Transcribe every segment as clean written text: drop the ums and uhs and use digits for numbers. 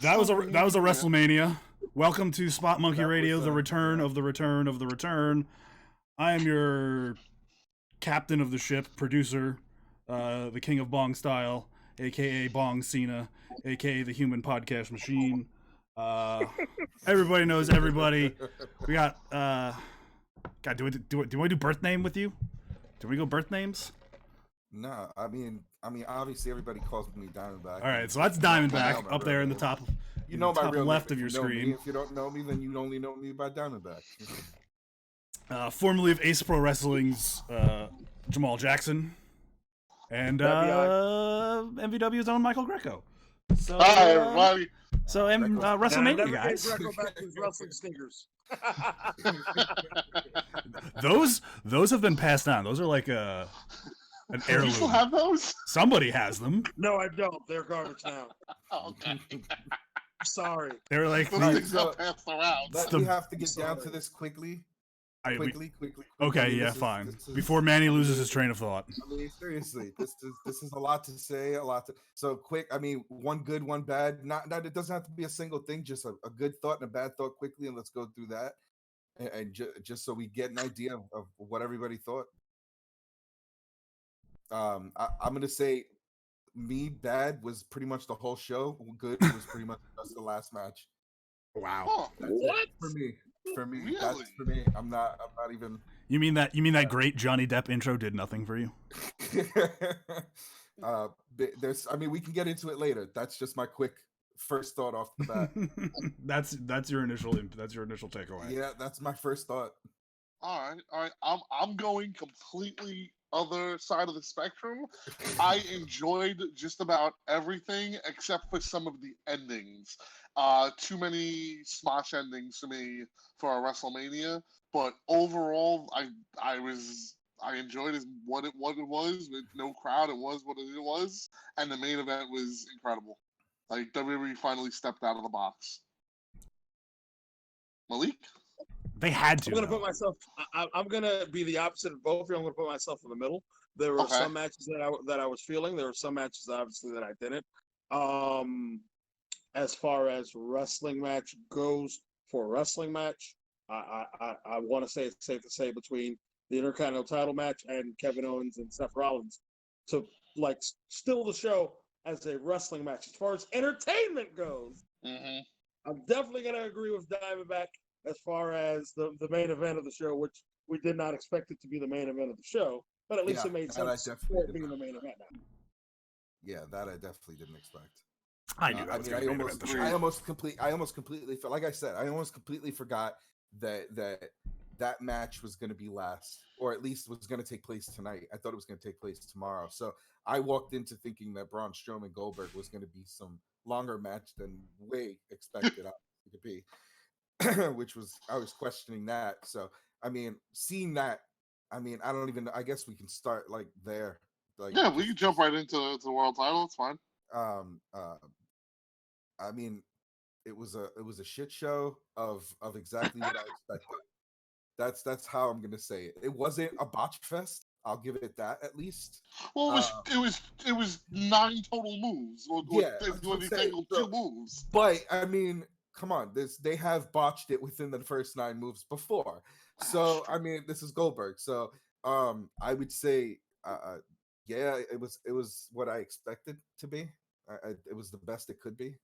That was a Wrestlemania. Welcome to Spot Monkey Radio, the return of the return of the return. I am your captain of the ship, producer, the king of Bong Style, aka Bong Cena, aka the human podcast machine. Everybody knows everybody. We got God, do we do birth name with you? Do we go birth names? No, I mean, obviously everybody calls me Diamondback. All right, so that's Diamondback up there in the top. You know my real left name. of your You know screen. me. If you don't know me, then you only know me by Diamondback. Formerly of Ace Pro Wrestling's Jamal Jackson, and MVW's own Michael Greco. So, hi everybody. So WrestleMania, guys. Greco back to his wrestling sneakers. Those have been passed on. Those are like an heirloom. Do you still have those? Somebody has them. No, I don't. They're garbage now. Okay. Sorry. They were like things got passed around. We have to get down to this quickly. Quickly. Okay, yeah, fine. Before Manny loses his train of thought. I mean, seriously, this is a lot to say, so quick. I mean, one good, one bad. Not it doesn't have to be a single thing. Just a good thought and a bad thought quickly, and let's go through that, and just so we get an idea of what everybody thought. I'm gonna say, me bad was pretty much the whole show. Good was pretty much just the last match. Wow. Oh, what For me, really? that's for me. I'm not even. You mean that great Johnny Depp intro did nothing for you? We can get into it later. That's just my quick first thought off the bat. that's your initial takeaway. Yeah, that's my first thought. All right. I'm going completely other side of the spectrum. I enjoyed just about everything except for some of the endings. Too many smosh endings to me for a WrestleMania, but overall, I enjoyed what it was with no crowd. It was what it was, and the main event was incredible. Like WWE finally stepped out of the box. Malik? They had to. I'm gonna be the opposite of both of you. I'm gonna put myself in the middle. There were some matches that I was feeling. There were some matches obviously that I didn't. As far as wrestling match goes, for a wrestling match, I want to say it's safe to say between the Intercontinental title match and Kevin Owens and Seth Rollins to like still the show as a wrestling match. As far as entertainment goes, I'm definitely going to agree with Diamondback as far as the main event of the show, which we did not expect it to be the main event of the show, but at least it made sense for it being the main event now. Yeah, that I definitely didn't expect. I knew that was going to be main event the show. I almost completely like I said, I almost completely forgot that match was going to be last, or at least was going to take place tonight. I thought it was going to take place tomorrow. So I walked into thinking that Braun Strowman Goldberg was going to be some longer match than way expected it to be, which was, I was questioning that. So, I mean, seeing that, I mean, I guess we can start like there. Like, yeah, we can jump right into the world title. It's fine. I mean, it was a shit show of exactly what I expected. That's how I'm gonna say it. It wasn't a botch fest. I'll give it that at least. Well, it was 9 total moves. Two moves. But I mean, come on, they have botched it within the first 9 moves before. So I mean, this is Goldberg. So I would say, yeah, it was what I expected to be. It was the best it could be.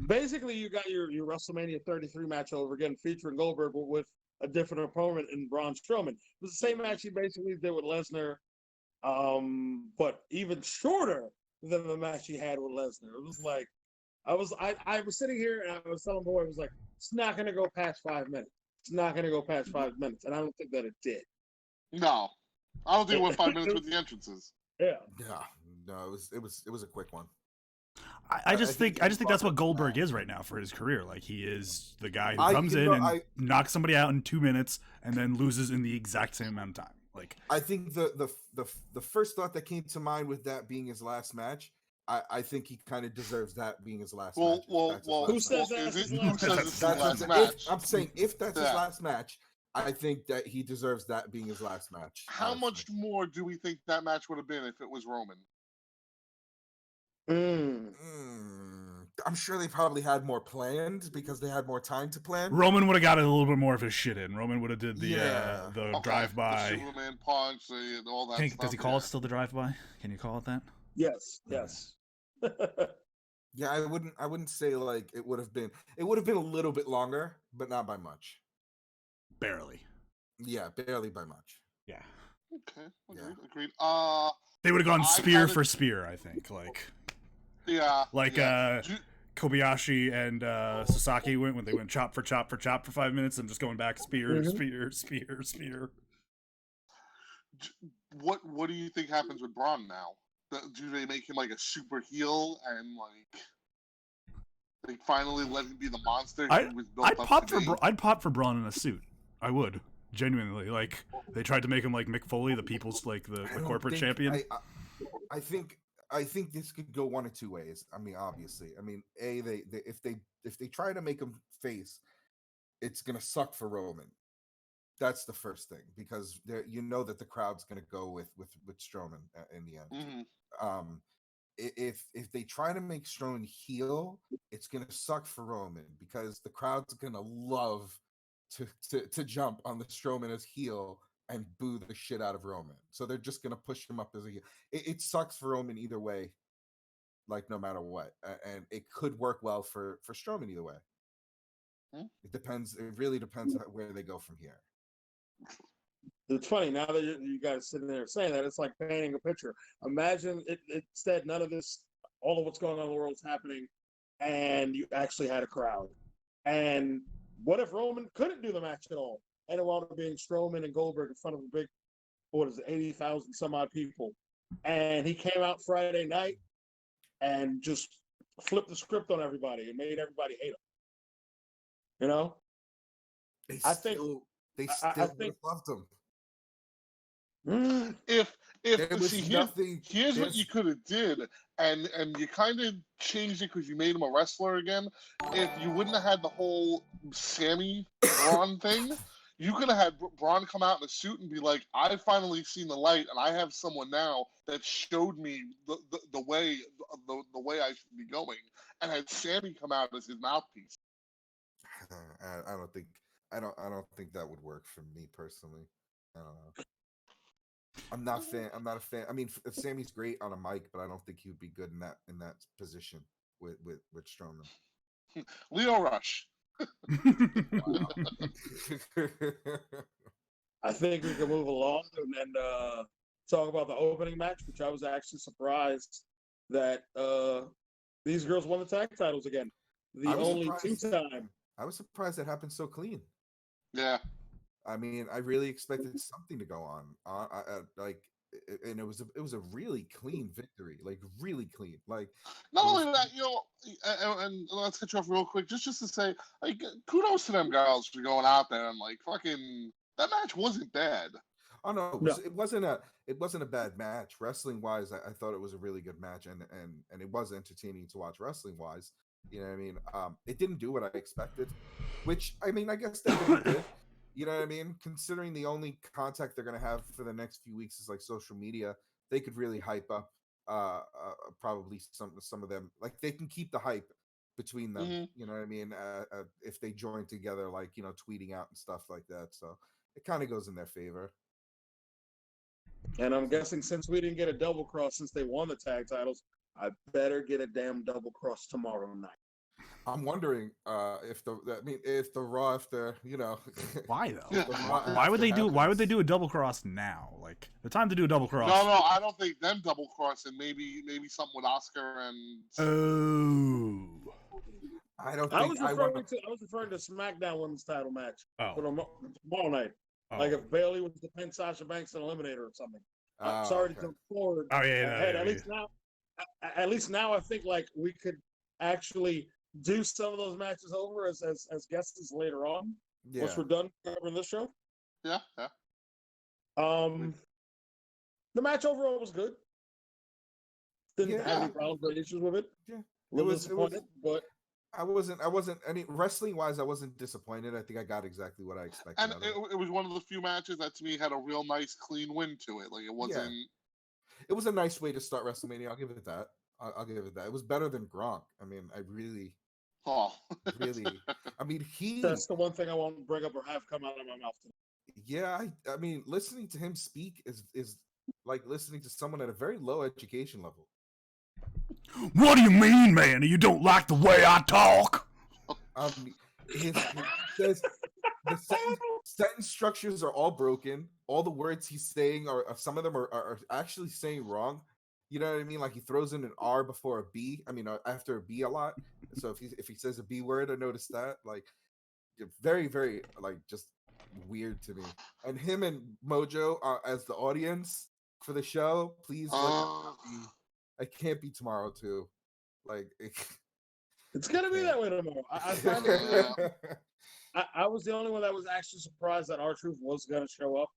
Basically, you got your WrestleMania 33 match over again, featuring Goldberg with a different opponent in Braun Strowman. It was the same match he basically did with Lesnar, but even shorter than the match he had with Lesnar. It was like I was sitting here and I was telling Boy, it was like, it's not going to go past 5 minutes. It's not going to go past 5 minutes, and I don't think that it did. No, I don't think it went 5 minutes with the entrances. Yeah. No, it was a quick one. I just think that's what Goldberg is right now for his career. Like, he is the guy who comes in and knocks somebody out in 2 minutes and then loses in the exact same amount of time. Like, I think the first thought that came to mind with that being his last match, I think he kind of deserves that being his last match. Who says that's his last match? I'm saying if that's his last match, I think that he deserves that being his last match. How much more do we think that match would have been if it was Roman? I'm sure they probably had more planned because they had more time to plan. Roman would have got a little bit more of his shit in. Roman would have did the Okay, drive the by. Superman punch, all that stuff. Does he call it still the drive by? Can you call it that? Yes. Yeah, I wouldn't say like it would have been a little bit longer, but not by much. Barely. Yeah, barely by much. Yeah. Okay, agreed. They would have gone spear for spear, I think. Kobayashi and Sasaki went when they went chop for chop for 5 minutes and just going back spear. What do you think happens with Braun now? Do they make him like a super heel and like they finally let him be the monster he was built up to be? I'd pop for Braun in a suit. I would. Genuinely. Like, they tried to make him like Mick Foley, the people's, like, the corporate champion. I think this could go one of two ways. I mean, obviously. I mean, if they try to make him face, it's gonna suck for Roman. That's the first thing, because that the crowd's gonna go with Strowman in the end. Mm-hmm. If they try to make Strowman heel, it's gonna suck for Roman because the crowd's gonna love to jump on the Strowman as heel and boo the shit out of Roman. So they're just gonna push him up as a heel. It sucks for Roman either way, like no matter what, and it could work well for Strowman either way. It depends. It really depends where they go from here. It's funny now that you guys sitting there saying that, it's like painting a picture. Imagine instead none of this, all of what's going on in the world is happening, and you actually had a crowd. And what if Roman couldn't do the match at all, and it wound up being Strowman and Goldberg in front of a big, 80,000 some odd people, and he came out Friday night and just flipped the script on everybody and made everybody hate him. You know, I think they still loved him. If here's what you could have did, and you kind of changed it because you made him a wrestler again. If you wouldn't have had the whole Sammy Braun thing, you could have had Braun come out in a suit and be like, "I've finally seen the light, and I have someone now that showed me the way I should be going," and had Sammy come out as his mouthpiece. I don't think that would work for me personally. I don't know. I'm not a fan. I mean, Sammy's great on a mic, but I don't think he would be good in that position with Strowman. Leo Rush. I think we can move along and talk about the opening match, which I was actually surprised that these girls won the tag titles again. The only two-time. I was surprised that happened so clean. Yeah. I mean, I really expected something to go on. And it was a really clean victory, like really clean. Like, not only that, and let's cut you off real quick, just to say, like, kudos to them girls for going out there and like fucking that match wasn't bad. Oh no, it wasn't a bad match. Wrestling wise, I thought it was a really good match, and it was entertaining to watch wrestling wise. You know what I mean? It didn't do what I expected, which I mean, I guess that didn't good. You know what I mean? Considering the only contact they're going to have for the next few weeks is like social media, they could really hype up probably some of them. Like they can keep the hype between them. Mm-hmm. You know what I mean? If they join together, like, tweeting out and stuff like that. So it kind of goes in their favor. And I'm guessing since we didn't get a double cross since they won the tag titles, I better get a damn double cross tomorrow night. I'm wondering if the Raw after, why though? Why would they do a double cross now? Like the time to do a double cross. No, I don't think them double crossing. Maybe something with Oscar and. Oh. I don't think I was referring to SmackDown Women's Title match for tomorrow night. Oh. Like if Bayley was to pin Sasha Banks in Eliminator or something. I'm sorry to jump forward. Oh yeah. At least now I think like we could actually do some of those matches over as guests later on. Yeah. Once we're done covering this show. Yeah. The match overall was good. Didn't have any problems or issues with it. Yeah. It was disappointed, but I wasn't any wrestling wise, I wasn't disappointed. I think I got exactly what I expected. And it was one of the few matches that to me had a real nice clean win to it. Like it wasn't. It was a nice way to start WrestleMania. I'll give it that. I'll give it that. It was better than Gronk. I mean, Oh. really. I mean, That's the one thing I won't bring up or have come out of my mouth today. yeah. I mean, listening to him speak is like listening to someone at a very low education level. What do you mean, man? You don't like the way I talk? His the sentence structures are all broken. All the words he's saying are some of them are actually saying wrong. You know what I mean? Like he throws in an R before a B. I mean, after a B a lot. So if he says a B word, I noticed that. Like, very very like just weird to me. And him and Mojo as the audience for the show. Please, I can't be tomorrow too. Like, It's gonna be that way tomorrow. I found it. I was the only one that was actually surprised that R-Truth was gonna show up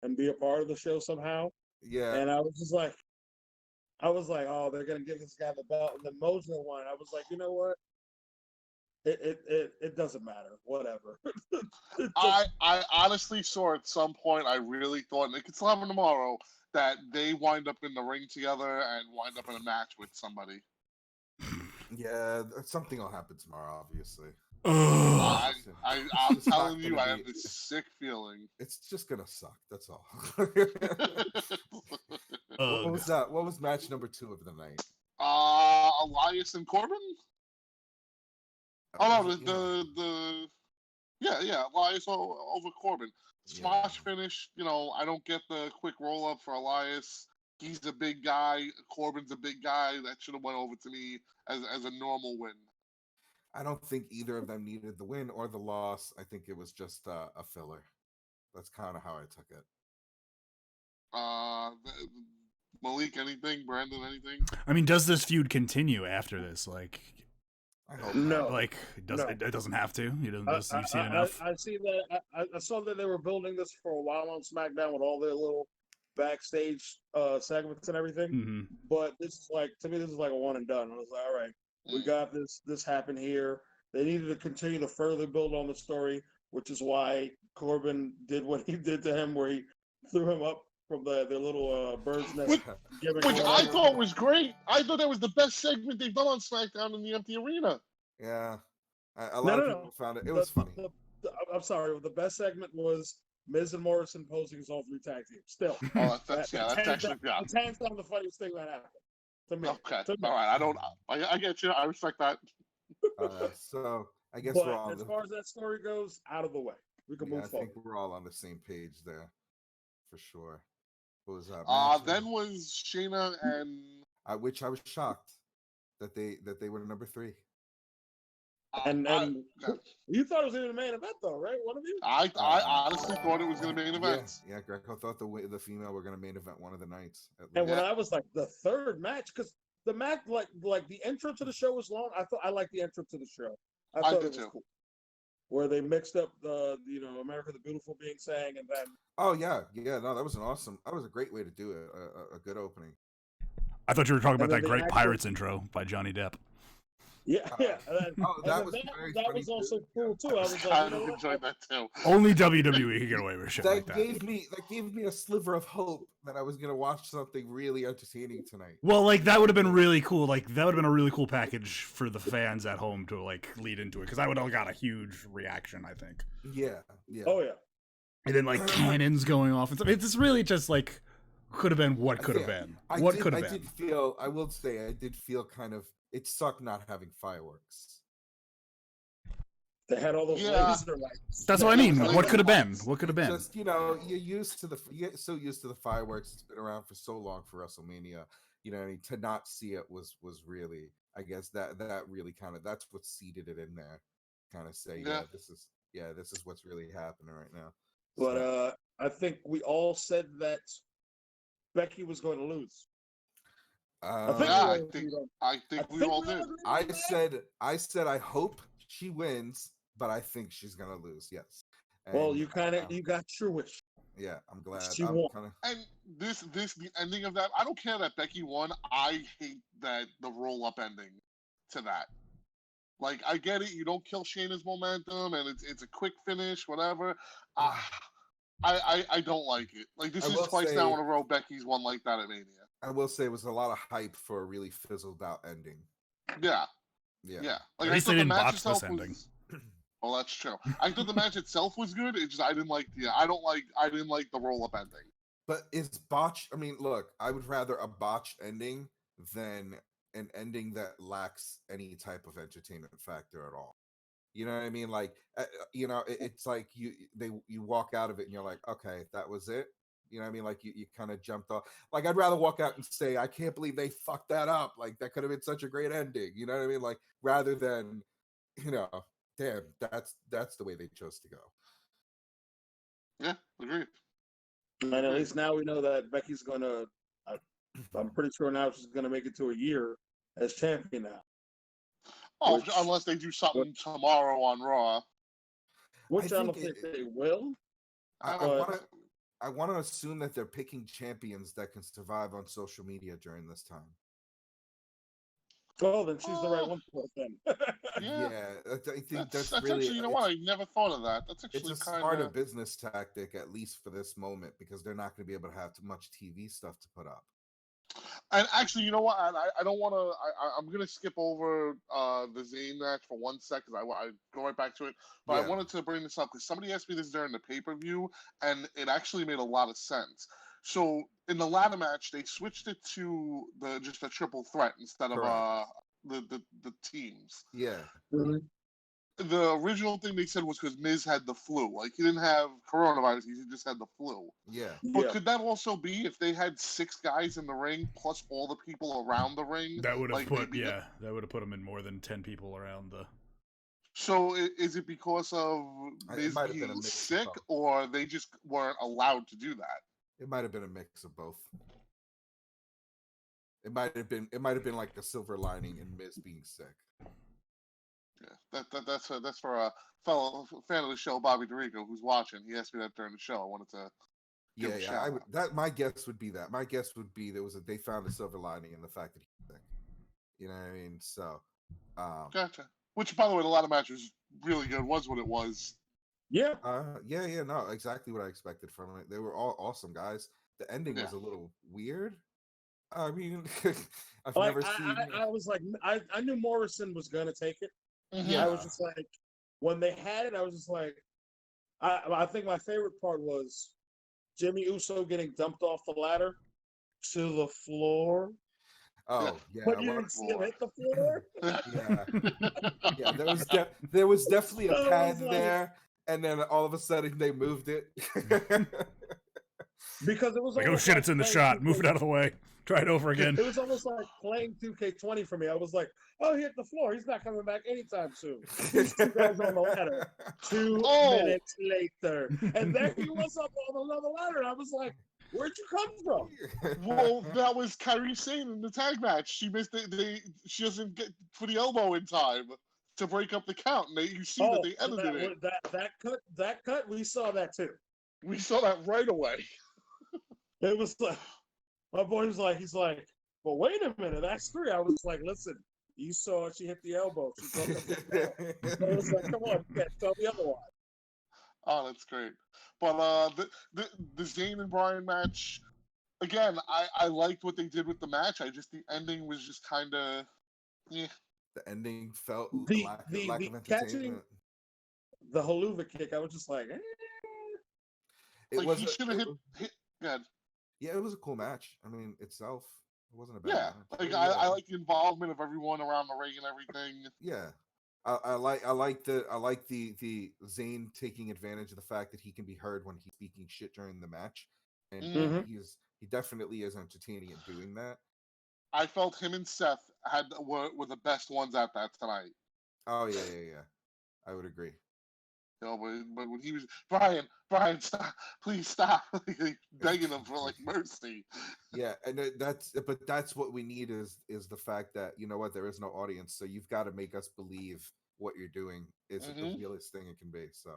and be a part of the show somehow. Yeah. And I was just like, oh, they're gonna give this guy the belt. And the Mojo one, I was like, you know what? It doesn't matter. Whatever. I honestly saw at some point, I really thought, and it could still happen tomorrow, that they wind up in the ring together and wind up in a match with somebody. Yeah, something will happen tomorrow, obviously. I'm telling you, I have this sick feeling. It's just gonna suck. That's all. What was that? What was match number 2 of the night? Elias and Corbin. Elias over Corbin. Smash finish. You know, I don't get the quick roll up for Elias. He's a big guy. Corbin's a big guy. That should have went over to me as a normal win. I don't think either of them needed the win or the loss. I think it was just a filler. That's kind of how I took it. Malik, anything? Brandon, anything? I mean, does this feud continue after this? Like, I hope no. not. Like, it doesn't have to. You've seen enough. I see that. I saw that they were building this for a while on SmackDown with all their little backstage segments and everything. Mm-hmm. But this is like, to me, this is like a one and done. I was like, all right, we got this. This happened here. They needed to continue to further build on the story, which is why Corbin did what he did to him, where he threw him up from the little bird's nest. Which I thought was great. I thought that was the best segment they've done on SmackDown in the empty arena. Yeah. A lot of people found it. It was funny. I'm sorry. The best segment was Miz and Morrison posing as all 3 tag teams. Still. Oh, that's actually, yeah. It's hands down the funniest thing that happened to me. Okay. All right. I get you. I respect that. So I guess we're all. As far as that story goes, out of the way. We can move forward. I think we're all on the same page there, for sure. What was that? Then was Shayna and which I was shocked that they were number 3. And you thought it was in the main event, though, right? One of you? I honestly thought it was going to main event. Yeah, Greco thought the female were going to main event one of the nights. And when I was like the third match, because the match, like the intro to the show was long. I liked the intro to the show. I thought it was cool. Where they mixed up the America the Beautiful being sang, and then no, that was a great way to do it. A good opening. I thought you were talking about that great Pirates intro by Johnny Depp. Yeah. That was also cool too. I was like, I enjoyed that too. Only WWE could get away with shit like that. That gave me a sliver of hope that I was gonna watch something really entertaining tonight. Well, like that would have been really cool. Like that would have been a really cool package for the fans at home to like lead into it, because I would have got a huge reaction, I think. Yeah. Oh yeah. And then like cannons going off and stuff. It's really just like could have been what could have been. I will say I did feel kind of. It sucked not having fireworks. They had all those laser lights. That's what I mean. What could have been? What could have been? Just you get so used to the fireworks. It's been around for so long for WrestleMania. To not see it was really, I guess that really kind of, that's what seeded it in there. Kind of say, this is what's really happening right now. But I think we all said that Becky was going to lose. I think we all did. I said I hope she wins, but I think she's gonna lose. Yes. And, well, you got your wish. Yeah, I'm glad. And the ending of that, I don't care that Becky won. I hate that the roll up ending to that. Like, I get it. You don't kill Shayna's momentum, and it's a quick finish, whatever. I don't like it. Like, this is twice now in a row Becky's won like that at Mania. I will say it was a lot of hype for a really fizzled out ending. Yeah. Yeah. Yeah. Like, At I least thought they the didn't match botch itself this ending. was. Well, that's true. I thought the match itself was good. It's just I didn't like the. I didn't like the roll up ending. But is botch? I mean, look, I would rather a botched ending than an ending that lacks any type of entertainment factor at all. You know what I mean? Like, it's like you walk out of it and you're like, okay, that was it. You know what I mean? Like you kind of jumped off. Like I'd rather walk out and say, I can't believe they fucked that up. Like that could have been such a great ending. You know what I mean? Like rather than, damn, that's the way they chose to go. Yeah, agreed. And at least now we know that Becky's gonna. I'm pretty sure now she's gonna make it to a year as champion now. Oh, unless they do something tomorrow on Raw. Which I don't think they will. I want to assume that they're picking champions that can survive on social media during this time. Well, then she's the right one for it then. Yeah, I think that's actually, really. you know what? I never thought of that. That's actually It's a kind smarter of business tactic, at least for this moment, because they're not going to be able to have too much TV stuff to put up. And actually, you know what? I don't want to. I'm gonna skip over the Zayn match for 1 second. I go right back to it, but I wanted to bring this up because somebody asked me this during the pay-per-view, and it actually made a lot of sense. So in the ladder match, they switched it to just a triple threat instead of the teams. Yeah. Mm-hmm. The original thing they said was because Miz had the flu. Like, he didn't have coronavirus, he just had the flu. Yeah. But could that also be if they had 6 guys in the ring plus all the people around the ring? That would have that would have put them in more than 10 people around the. So is it because of Miz being sick, or they just weren't allowed to do that? It might have been a mix of both. It might have been like a silver lining in Miz being sick. Yeah, that's for a fellow fan of the show, Bobby DeRico, who's watching. He asked me that during the show. I wanted to. My guess would be that. My guess would be they found a silver lining in the fact that he's sick. You know what I mean? So, gotcha. Which, by the way, the ladder match was really good. Was what it was. Yeah. No, exactly what I expected from it. They were all awesome guys. The ending was a little weird. I mean, I've never seen. I was like, I knew Morrison was gonna take it. Yeah. I was just like, when they had it, I was just like, I think my favorite part was Jimmy Uso getting dumped off the ladder to the floor. Oh yeah, but you didn't see him hit the floor. Yeah. There was definitely a pad there, and then all of a sudden they moved it. Because it was like, oh shit, it's in the shot. Move it out of the way. Try it over again. It was almost like playing 2K20 for me. I was like, oh, he hit the floor. He's not coming back anytime soon. These 2 guys on the ladder. 2 minutes later. And there he was up on another ladder. And I was like, where'd you come from? Well, that was Kairi Sane in the tag match. She missed it. She doesn't get for the elbow in time to break up the count. And you see that they edited it. That cut, we saw that too. We saw that right away. It was like, my boy was like, he's like, well, wait a minute, that's 3. I was like, listen, you saw she hit the elbow. She broke up the count. I was like, come on, you can't tell me otherwise. Oh, that's great. But the Zayn and Bryan match, again, I liked what they did with the match. The ending was just kind of, The ending felt lack of entertainment. Catching the haluva kick, I was just like, he should have hit. Good. Yeah, it was a cool match. I mean, itself, it wasn't a bad match. Like I like the involvement of everyone around the ring and everything. Yeah. I like the Zayn taking advantage of the fact that he can be heard when he's speaking shit during the match, and he definitely is entertaining at doing that. I felt him and Seth were the best ones at that tonight. Oh yeah. I would agree. But when he was Brian, stop, please stop, begging him for like mercy. Yeah, and that's what we need is the fact that, you know what, there is no audience, so you've got to make us believe what you're doing is the realest thing it can be. So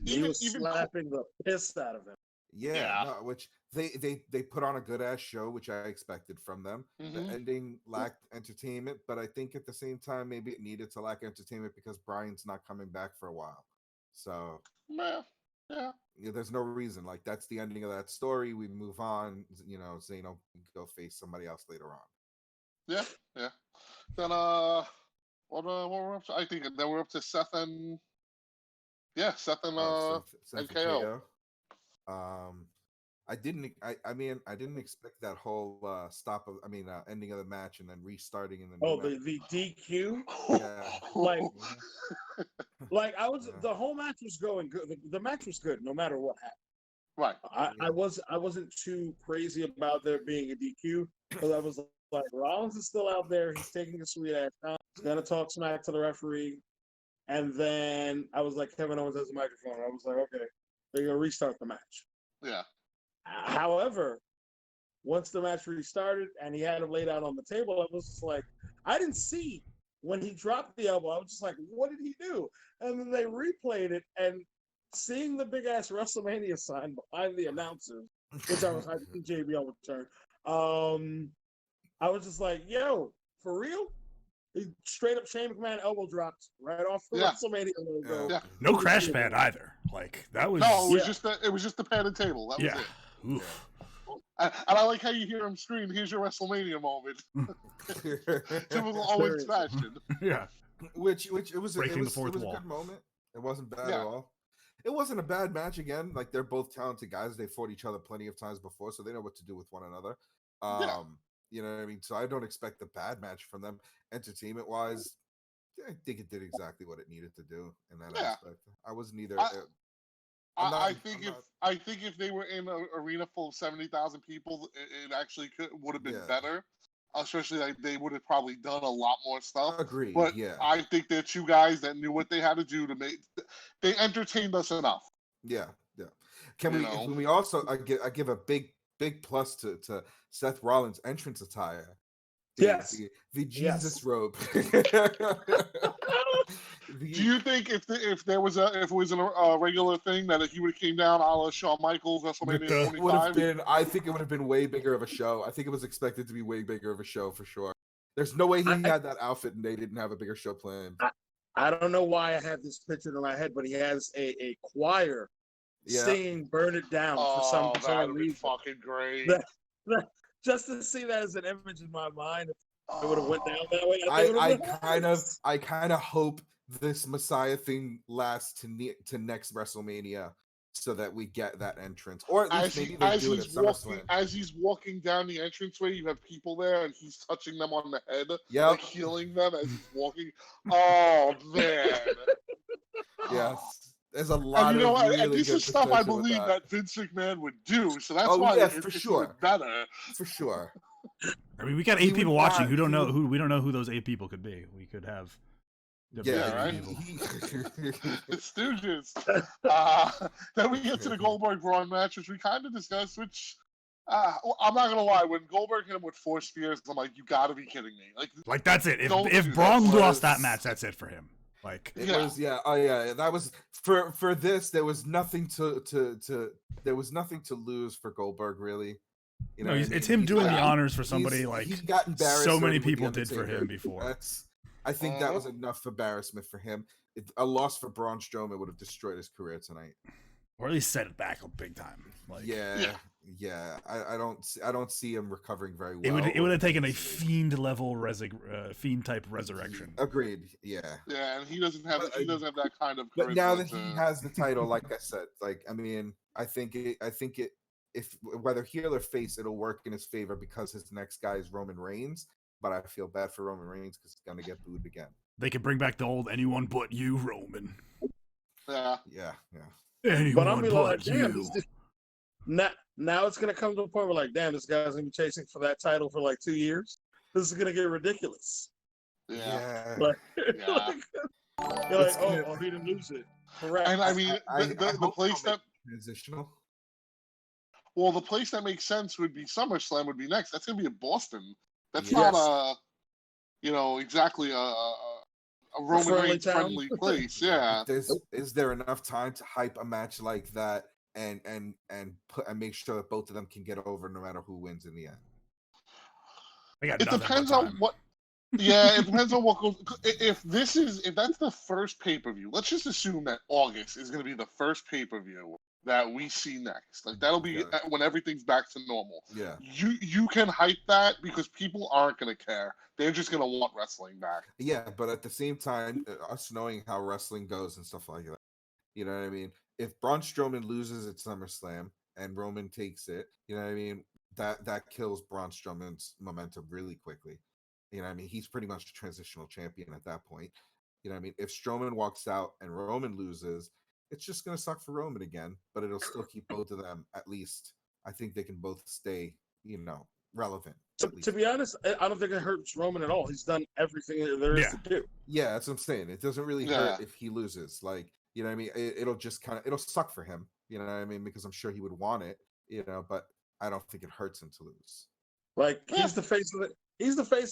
even slapping the piss out of him. Yeah. No, which they put on a good ass show, which I expected from them. The ending lacked entertainment, but I think at the same time maybe it needed to lack entertainment because Brian's not coming back for a while. So yeah. there's no reason. Like that's the ending of that story. We move on. You know, Zeno can go face somebody else later on. Yeah. Then what we're up to? I think then we're up to Seth and Seth and Seth and KO. I didn't expect that whole ending of the match and then restarting in the the DQ. Yeah. Like I was, the whole match was going good. The match was good no matter what happened. Right. I wasn't too crazy about there being a DQ because I was like, Rollins is still out there. He's taking a sweet ass time. He's gonna talk smack to the referee. And then I was like, Kevin Owens has a microphone. I was like, okay, they're gonna restart the match. Yeah. However, once the match restarted and he had him laid out on the table, I was just like, I didn't see when he dropped the elbow. I was just like, what did he do? And then they replayed it, and seeing the big ass WrestleMania sign behind the announcers, which I was hoping JBL would turn, I was just like, yo, for real? He straight up Shane McMahon elbow dropped right off the WrestleMania logo. Yeah. No crash pad either. Like that was. No, it was just the padded table. That was it. Oof. And I like how you hear him scream, "Here's your WrestleMania moment." Typical Owens fashion. Yeah. Which it was Breaking a the fourth wall. good moment. It wasn't bad at all. It wasn't a bad match again. Like they're both talented guys. They fought each other plenty of times before, so they know what to do with one another. You know what I mean? So I don't expect a bad match from them. Entertainment wise, I think it did exactly what it needed to do in that aspect. I wasn't either. I think if they were in an arena full of 70,000 people, it actually would have been better. Especially like they would have probably done a lot more stuff. Agreed. But I think they're two guys that knew what they had to do to make. They entertained us enough. Yeah. Can we also? I give a big plus to Seth Rollins' entrance attire. The Jesus robe. Do you think if it was a regular thing that he would have came down a la Shawn Michaels WrestleMania 25? I think it would have been way bigger of a show. I think it was expected to be way bigger of a show for sure. There's no way he had that outfit and they didn't have a bigger show planned. I don't know why I have this picture in my head, but he has a choir singing "Burn It Down" for some reason. Fucking great. Just to see that as an image in my mind, it would have went down that way. I kind of hope this Messiah thing lasts to next WrestleMania, so that we get that entrance, or at least maybe they do it at SummerSlam. As he's walking down the entranceway, you have people there, and he's touching them on the head, like healing them as he's walking. Oh man! Yes. There's a lot of really and this is stuff I believe that Vince McMahon would do, so that's why it's better. For sure. I mean, we got 8 people watching we don't know who those 8 people could be. We could have right? The Stooges. Then we get to the Goldberg Braun match, which we kind of discussed, which I'm not gonna lie, when Goldberg hit him with 4 spears, I'm like, you gotta be kidding me. Like that's it. If Braun lost that match, that's it for him. Like it was, that was for this. There was nothing to lose for Goldberg, really. You know, it's him doing the honors for somebody like he got embarrassed. So many people did for him before. I think that was enough embarrassment for him. A loss for Braun Strowman would have destroyed his career tonight, or at least set it back a big time. Like I don't see him recovering very well. It would have taken a fiend level fiend type resurrection. Agreed. Yeah, and he doesn't have that kind of. But now that he has the title, like I said, I think if whether heel or face, it'll work in his favor because his next guy is Roman Reigns. But I feel bad for Roman Reigns because he's gonna get booed again. They could bring back the old anyone but you, Roman. Yeah. Anyone but I'm but like, you. Now it's gonna come to a point where like, damn, this guy's gonna be chasing for that title for like 2 years. This is gonna get ridiculous. Yeah. You're like, oh, he didn't lose it. Correct. And I mean, the place that transitional. Well, the place that makes sense would be SummerSlam would be next. That's gonna be in Boston. That's not exactly a Roman Reigns friendly place. Yeah. Is there enough time to hype a match like that and make sure that both of them can get over no matter who wins in the end? It depends on what. Yeah, it depends on what goes. If that's the first pay-per-view, let's just assume that August is going to be the first pay-per-view. that we see next. Like that'll be Okay. when everything's back to normal. Yeah. You can hype that because people aren't gonna care. They're just gonna want wrestling back. Yeah, but at the same time, us knowing how wrestling goes and stuff like that, you know what I mean? If Braun Strowman loses at SummerSlam and Roman takes it, you know what I mean? That kills Braun Strowman's momentum really quickly. You know what I mean? He's pretty much a transitional champion at that point. You know what I mean? If Strowman walks out and Roman loses, it's just going to suck for Roman again, but it'll still keep both of them at least. I think they can both stay, relevant. To be honest, I don't think it hurts Roman at all. He's done everything there is to do. Yeah, that's what I'm saying. It doesn't really Yeah. hurt if he loses. Like, you know what I mean? It'll just it'll suck for him. You know what I mean? Because I'm sure he would want it, but I don't think it hurts him to lose. Like he's the face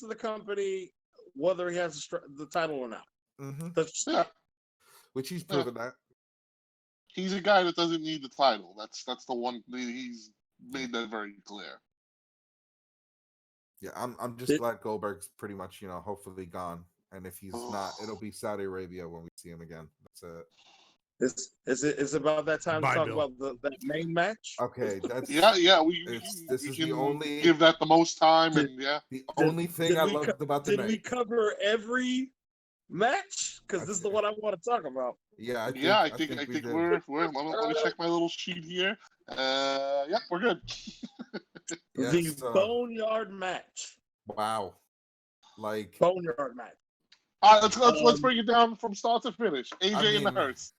of the company, whether he has the title or not. Mm-hmm. Yeah. Which he's proven that. He's a guy that doesn't need the title. That's the one he's made that very clear. Yeah, I'm just glad Goldberg's pretty much, hopefully gone. And if he's not, it'll be Saudi Arabia when we see him again. That's it. It's about that time to talk about that main match. Okay, that's yeah. This is the only give that the most time, and the only thing I loved about the night. Did we cover every match? Because this is the one I want to talk about. Yeah, I think we're. Let me check my little sheet here. Yeah, we're good. The Boneyard match. Wow, like Boneyard match. All right, let's break it down from start to finish. AJ and the hearse.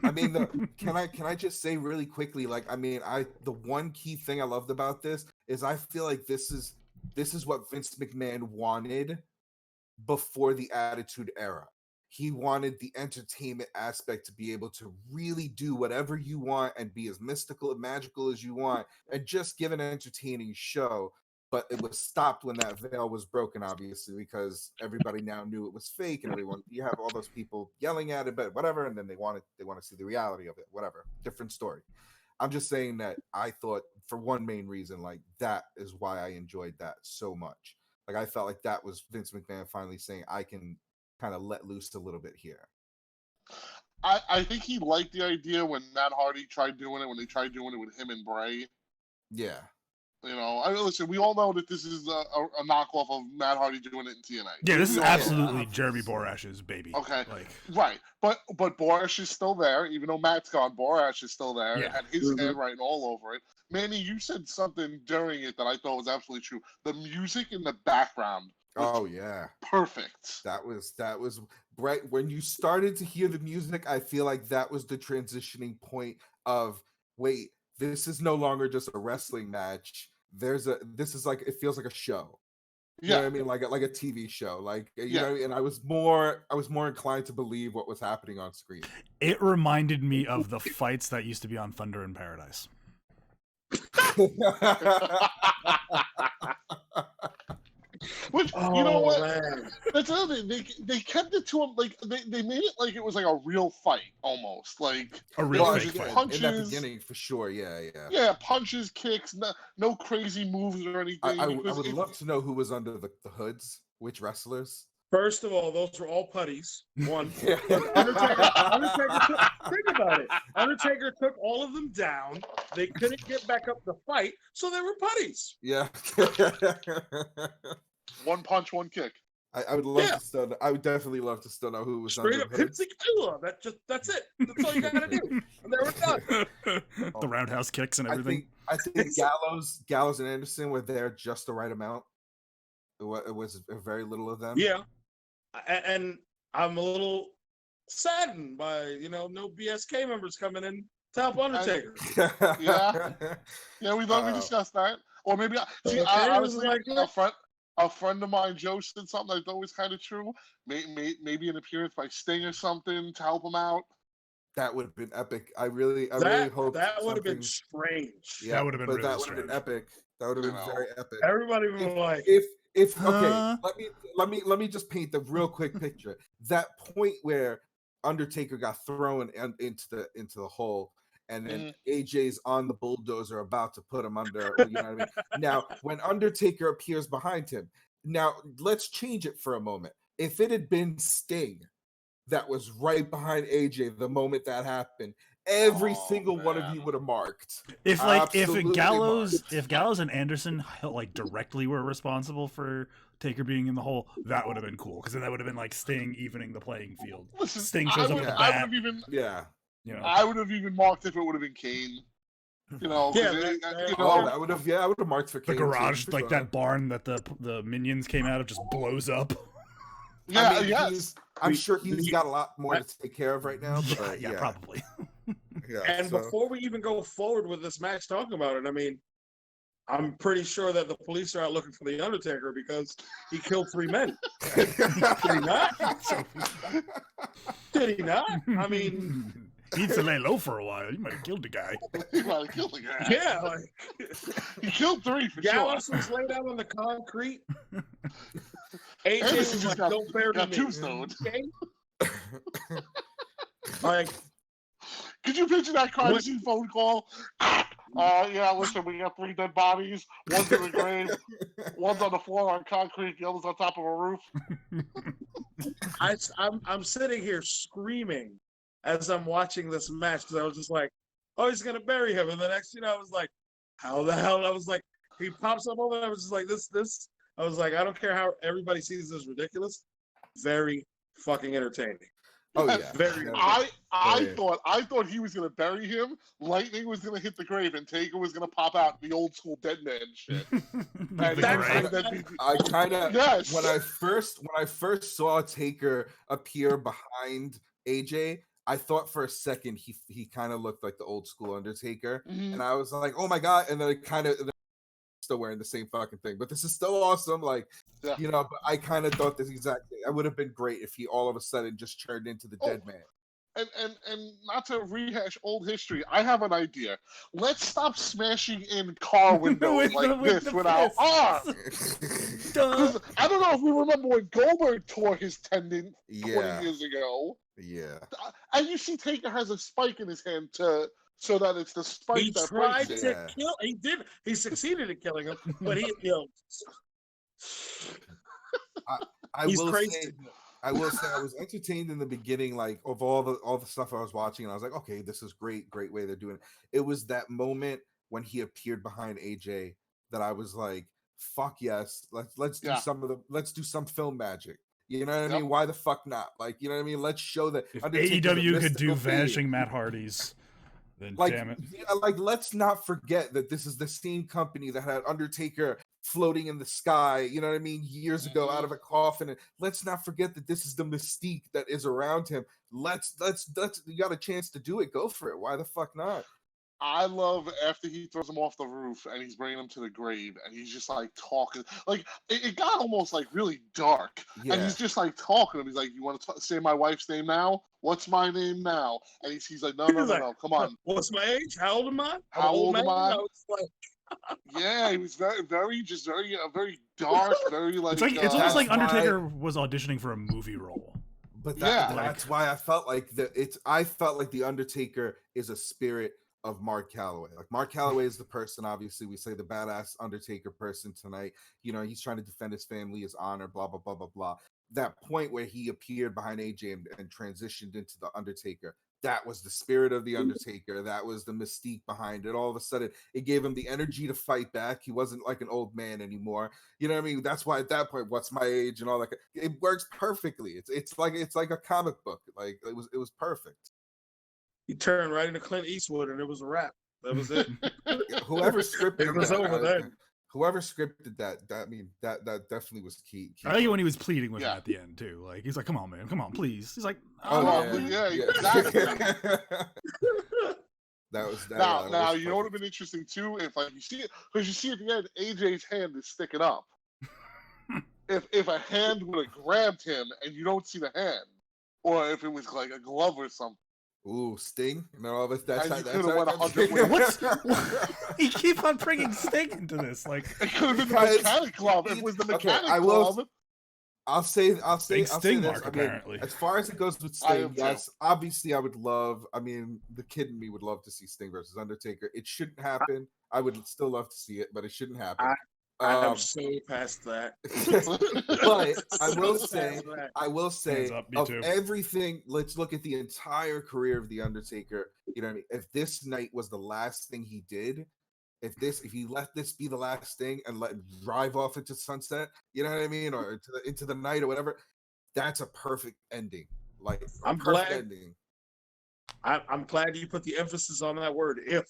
I mean, can I just say really quickly? Like, I mean, the one key thing I loved about this is I feel like this is what Vince McMahon wanted before the Attitude Era. He wanted the entertainment aspect to be able to really do whatever you want and be as mystical and magical as you want and just give an entertaining show. But it was stopped when that veil was broken, obviously, because everybody now knew it was fake, and you have all those people yelling at it, but whatever, and then they want to see the reality of it, whatever, different story. I'm just saying that I thought, for one main reason, like that is why I enjoyed that so much. Like I felt like that was Vince McMahon finally saying, I can kind of let loose a little bit here. I think he liked the idea when Matt Hardy tried doing it, when they tried doing it with him and Bray. Yeah. Listen, we all know that this is a knockoff of Matt Hardy doing it in TNA. Yeah, this is absolutely Jeremy Borash's baby. Okay, right. But Borash is still there, even though Matt's gone. Borash is still there, and his handwriting all over it. Manny, you said something during it that I thought was absolutely true. The music in the background. Oh yeah, perfect. That was right when you started to hear the music. I feel like that was the transitioning point of wait, this is no longer just a wrestling match. This is like, it feels like a show. You know what I mean? Like a TV show. Like, you know what I mean? And I was more inclined to believe what was happening on screen. It reminded me of the fights that used to be on Thunder in Paradise. Which, you know what? Man. That's another thing. They kept it to him, like, they made it like it was like a real fight, almost. Like, a real fake fight. Punches, in that beginning, for sure, yeah. Yeah, punches, kicks, no crazy moves or anything. I would love to know who was under the hoods, which wrestlers. First of all, those were all putties. One. Undertaker took, think about it. Undertaker took all of them down. They couldn't get back up the fight, so they were putties. Yeah. One punch, one kick. I would love to still. I would definitely love to still know who was straight under up Pizzicatua. That's it. That's all you gotta do. And they were done. The roundhouse kicks and everything. I think Gallows and Anderson were there just the right amount. It was very little of them. Yeah. And I'm a little saddened by, no BSK members coming in to help Undertaker. Yeah, we discussed that. Or maybe I was like a friend of mine, Joe, said something I thought was kind of true. Maybe an appearance by Sting or something to help him out. That would have been epic. I really hope that would have been strange. Yeah, that would have been really that would have been epic. That would have been very epic. Everybody was like, okay, let me just paint the real quick picture. That point where Undertaker got thrown into the hole, and then AJ's on the bulldozer about to put him under. You know what I mean? Now, when Undertaker appears behind him, now let's change it for a moment. If it had been Sting that was right behind AJ the moment that happened, every Oh, single one of man. you would have marked. If Absolutely Gallows marked. if Gallows and Anderson like directly were responsible for Taker being in the hole, that would have been cool because then that would have been like Sting evening the playing field. Listen, Sting shows up with a I would bat. have even Yeah. You know, I would have even marked if it would have been Kane. You know, 'cause Yeah, you Oh, know, that would have. Yeah, I would have marked for the Kane too, garage, for like sure. that barn that the minions came out of, just blows up. yeah, I mean, yes. I'm sure he's got a lot more to take care of right now. But Yeah, probably. Yeah. And So. before we even go forward with this match talking about it, I mean, I'm pretty sure that the police are out looking for the Undertaker because he killed 3 men. Did he not? Did he not? I mean, he needs to lay low for a while. You might have killed the guy. He might have killed the guy. yeah, like He killed 3 for Gallows sure. was laid out on the concrete. Anderson AJ was just like, got- "Don't bury got me." tombstoned. Okay? Like, Could you picture that crime scene phone call? Yeah, listen, we got 3 dead bodies. One's in the grave, one's on the floor on concrete, the other's on top of a roof. I'm sitting here screaming as I'm watching this match because I was just like, "Oh, he's gonna bury him," and the next, I was like, "How the hell?" I was like, he pops up over. I was just like, "This." I was like, I don't care how everybody sees this ridiculous. Very fucking entertaining. Oh yeah. Very. I Yeah. thought he was gonna bury him. Lightning was gonna hit the grave, and Taker was gonna pop out the old school dead man shit. Like the That's gray. like- that'd be- I kind of Yes. when I first saw Taker appear behind AJ, I thought for a second he kind of looked like the old school Undertaker, Mhm. and I was like, oh my god, and then it kind of still wearing the same fucking thing, but this is still awesome. Like, Yeah. but I kind of thought this exactly. It would have been great if he all of a sudden just turned into the dead man. And not to rehash old history, I have an idea. Let's stop smashing in car windows like this with our arms. Duh. 'Cause I don't know if we remember when Goldberg tore his tendon 20 Yeah, years ago. yeah. And you see Taker has a spike in his hand so that it's the spike He that tried breaks to it. Yeah. kill. He did. He succeeded in killing him, but he, I He's will crazy. say, I was entertained in the beginning, like of all the stuff I was watching, and I was like, okay, this is great way they're doing it. It was that moment when he appeared behind AJ that I was like, fuck yes, let's do Yeah. let's do some film magic. You know what I Yep. mean? Why the fuck not? Like, you know what I mean? Let's show that If Undertaker's a AEW could do mystical being. Vanishing Matt Hardy's, then Like, damn it. like let's not forget that this is the same company that had Undertaker floating in the sky, you know what I mean, years ago out of a coffin. And let's not forget that this is the mystique that is around him. Let's you got a chance to do it, go for it. Why the fuck not? I love after he throws him off the roof and he's bringing him to the grave and he's just like talking. Like it got almost like really dark. And Yeah. he's just like talking to him. He's like, "You want to say my wife's name now? What's my name now?" And he's like, "No, He's like, come on." What's my age? How old am I? I'm How an old am man. I? was like, Yeah, he was very very dark, very like. It's like it's almost That's like why- Undertaker was auditioning for a movie role. But Yeah. that's why I felt like I felt like the Undertaker is a spirit of Mark Calloway. Like Mark Calloway is the person, obviously, we say the badass Undertaker person tonight. You know, he's trying to defend his family, his honor, blah, blah, blah, blah, blah. That point where he appeared behind AJ and transitioned into the Undertaker, that was the spirit of the Undertaker. That was the mystique behind it. All of a sudden, it gave him the energy to fight back. He wasn't like an old man anymore. You know what I mean? That's why at that point, what's my age and all that? It works perfectly. It's like a comic book. Like it was perfect. he turned right into Clint Eastwood, and it was a wrap. That was it. Whoever scripted It was that, over then. whoever scripted that definitely was key. I like it when he was pleading with him Yeah. at the end too. Like he's like, "Come on, man, come on, please." He's like, Oh, Oh, yeah. yeah, exactly. That was that. Now, that now was you know what would have perfect. been interesting too, if like you see it, because you see at the end, AJ's hand is sticking up. if a hand would have grabbed him and you don't see the hand, or if it was like a glove or something. Ooh, Sting! And all this. That's And how. you That's coulda how. went That's 100 "What's?" He keep on bringing Sting into this. Like It could have been the Because mechanic glove. If it was the okay, mechanic I will- glove. I'll say Big Sting this. mark, I mean, apparently. as far as it goes with I Sting, am too. yes, obviously I would love. I mean, the kid in me would love to see Sting versus Undertaker. It shouldn't happen. I would still love to see it, but it shouldn't happen. I'm so past that. But I So will past say, that. Hands up, me of too. everything, let's look at the entire career of the Undertaker. You know what I mean? If this night was the last thing he did, if he let this be the last thing and let him drive off into sunset, you know what I mean, or into the night or whatever, that's a perfect ending. Like a I'm perfect glad. ending. I'm glad you put the emphasis on that word, if.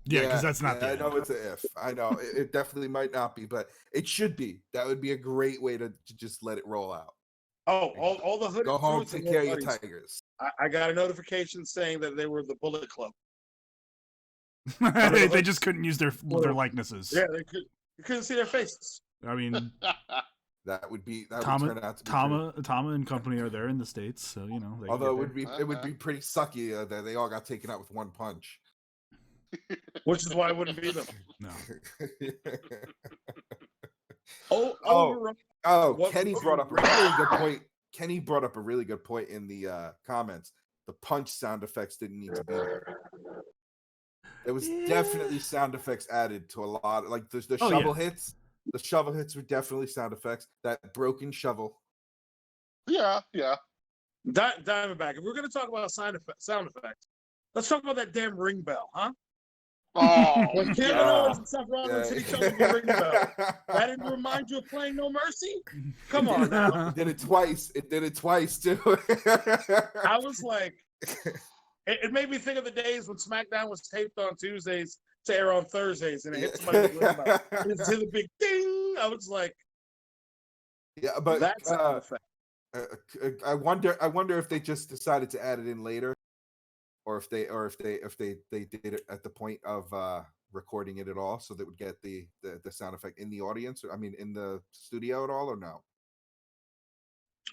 Yeah, because that's not the I end. know it's a if. I know it definitely might not be, but it should be. That would be a great way to just let it roll out. Oh, all the hooded Go home, fruits take and care of your buddies. Tigers. I got a notification saying that they were the Bullet Club. They just couldn't use their likenesses. Yeah, you couldn't see their faces. I mean, That would turn out to be true. Tama and company are there in the States, so you know. Although it would be pretty sucky that they all got taken out with one punch. Which is why I wouldn't be them. No. Kenny brought up a really good point. Kenny brought up a really good point in the comments. The punch sound effects didn't need to be there. There was definitely sound effects added to a lot. Like the shovel hits. The shovel hits were definitely sound effects. That broken shovel. Yeah. Diamondback. If we're going to talk about sound effects, let's talk about that damn ring bell, huh? Oh, When Kevin Owens and Seth Rollins hit each other with the ring bell, that didn't remind you of Playing No Mercy? Come on now. It did it twice. It did it twice too. I was like, it made me think of the days when SmackDown was taped on Tuesdays to air on Thursdays, and it hit somebody with the ring bell. It's to the big ding. I was like, yeah, but that's an effect. I wonder if they just decided to add it in later, or if they did it at the point of recording it at all, so that would get the sound effect in the audience. I mean, in the studio at all, or no?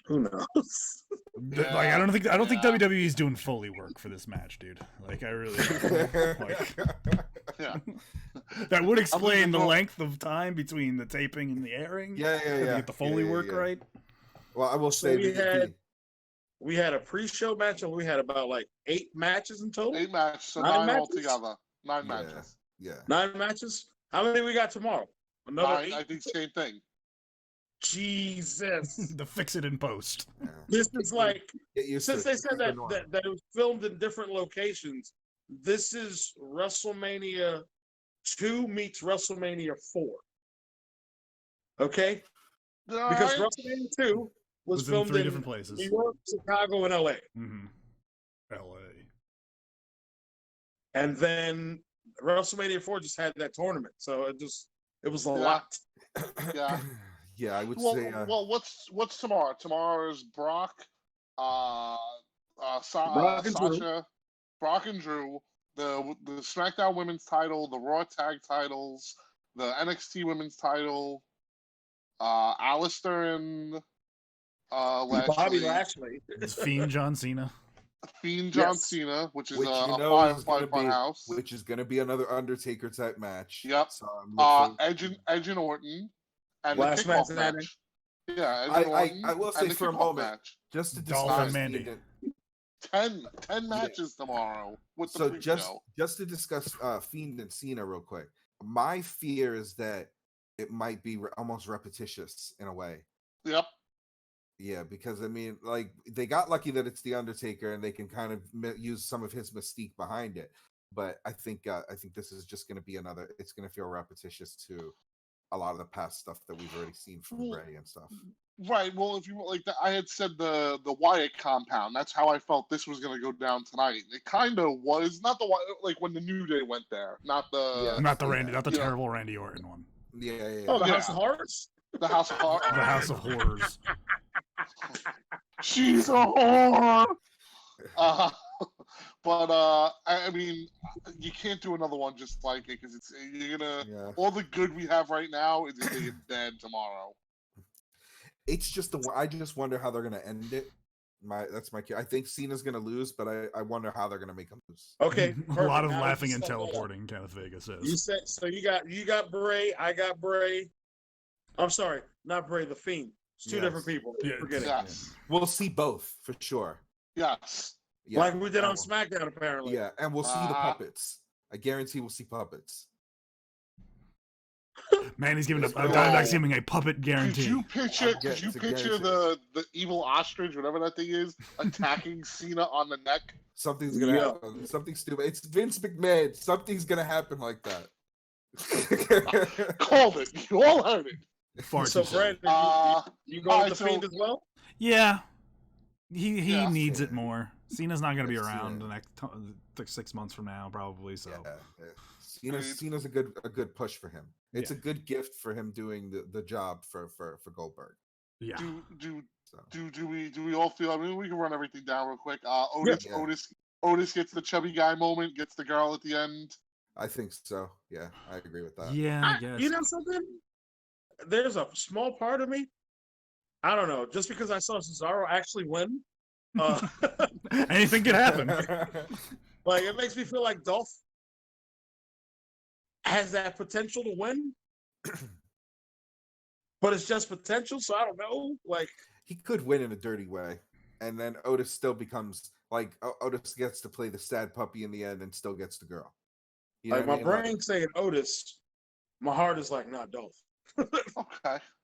Who knows? Like I don't think WWE is doing Foley work for this match, dude. Like I really like. yeah. That would explain the length of time between the taping and the airing. Yeah. To get the Foley work right. Well, I will say we had a pre-show match, and we had about like 8 matches in total. 8 matches, so 9 altogether. 9 matches. Yeah. 9 matches. How many we got tomorrow? Another 8? I think same thing. Jesus. The fix it in post. Yeah. This is like, since they said that it was filmed in different locations, this is WrestleMania 2 meets WrestleMania 4. Okay? Because WrestleMania 2 was filmed in 3 different places: New York, Chicago, and LA. Mm-hmm. LA. And then WrestleMania 4 just had that tournament, so it was a lot. Yeah. Yeah, I would say. Well, what's tomorrow? Tomorrow is Brock, Sasha, Brock and Drew, the SmackDown Women's title, the Raw Tag titles, the NXT Women's title, Alistair and Bobby Lashley, Fiend John Cena. John Cena, which is a house, which is going to be another Undertaker type match. Yep. So Edge and Orton, and last the kickoff match. Yeah, I will say for a moment, just to discuss 10 matches tomorrow with the just to discuss Fiend and Cena real quick. My fear is that it might be almost repetitious in a way. Yep. Yeah, because I mean, like they got lucky that it's the Undertaker and they can kind of use some of his mystique behind it. But I think this is just going to be another. It's going to feel repetitious to a lot of the past stuff that we've already seen from Bray and stuff. Right. Well, if you like, I had said the Wyatt compound. That's how I felt this was going to go down tonight. It kind of was not like when the New Day went there, not the terrible Randy Orton one. Yeah. Oh, the House of Horrors. The House of Horrors. The House of Horrors. She's a whore. But I mean, you can't do another one just like it because you're gonna all the good we have right now is gonna get dead tomorrow. It's just I just wonder how they're gonna end it. That's my. I think Cena's gonna lose, but I wonder how they're gonna make him lose. Okay, a lot of laughing and teleporting. Kenneth Vega says. You said so. You got Bray. I got Bray. I'm sorry, not Bray. The Fiend. It's 2 different people. Yeah, forget it. Yes. We'll see both for sure. Yes. Yeah, like we did on SmackDown, apparently. Yeah, and we'll see the puppets. I guarantee we'll see puppets. Man, he's giving Diamondback's giving a puppet guarantee. Could you picture the evil ostrich, whatever that thing is, attacking Cena on the neck? Something's gonna happen. Something stupid. It's Vince McMahon. Something's gonna happen like that. Called it. You all heard it. Far So, too soon. Brandon, you go with the so- Fiend as well? Yeah. He Yeah. needs it more. Cena's not going to be around the next 6 months from now, probably. So Cena's a good push for him. It's a good gift for him doing the job for Goldberg. Yeah. Do we all feel? I mean, we can run everything down real quick. Otis gets the chubby guy moment, gets the girl at the end. I think so. Yeah, I agree with that. Yeah, I guess. You know something? There's a small part of me. I don't know. Just because I saw Cesaro actually win, anything could happen. like it makes me feel like Dolph has that potential to win, but it's just potential. So I don't know. Like he could win in a dirty way, and then Otis still becomes like Otis gets to play the sad puppy in the end and still gets the girl. You know like my brain saying Otis, my heart is like not Dolph.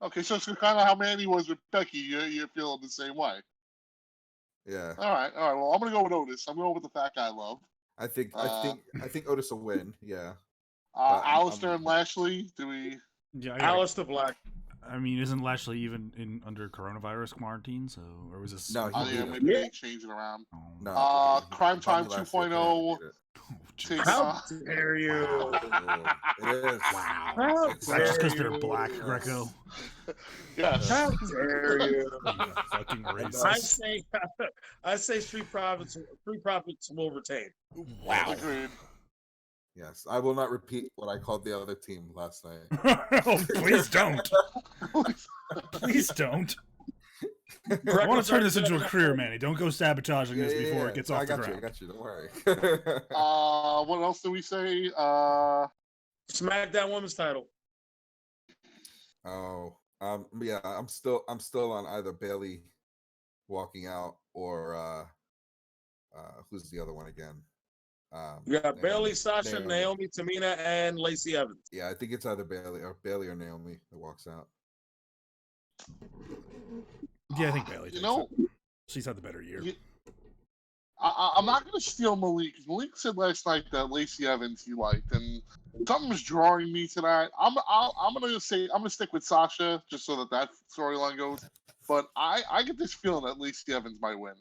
Okay. So it's kind of how Mandy was with Becky. You're feeling the same way. Yeah. All right. Well, I'm gonna go with Otis. I'm going with the fat guy love. I think Otis will win. Yeah. Alistair and Lashley. Do we? Yeah. Alistair Black. I mean, isn't Lashley even under coronavirus quarantine? So, or was this? No. Maybe they change it around. Oh. No. Crime Time 2.0. How dare you? It is. Wow. How That's just because they're dare black, you? Greco. Yes. How dare you? You fucking racist. I say Street Profits will retain. Wow. Agreed. Yes, I will not repeat what I called the other team last night. Oh, please don't. Please don't. I want to turn this into a career, Manny. Don't go sabotaging this before it gets off the ground. I got you. Don't worry. What else do we say? SmackDown Women's Title. Oh, yeah. I'm still on either Bailey walking out or who's the other one again? You got Bailey, Sasha, Naomi, Tamina, and Lacey Evans. Yeah, I think it's either Bailey or Naomi that walks out. Yeah, I think Bailey. She's had the better year. I'm not going to steal Malik. Malik said last night that Lacey Evans he liked, and something's drawing me to that. I'm going to stick with Sasha just so that storyline goes. But I get this feeling that Lacey Evans might win.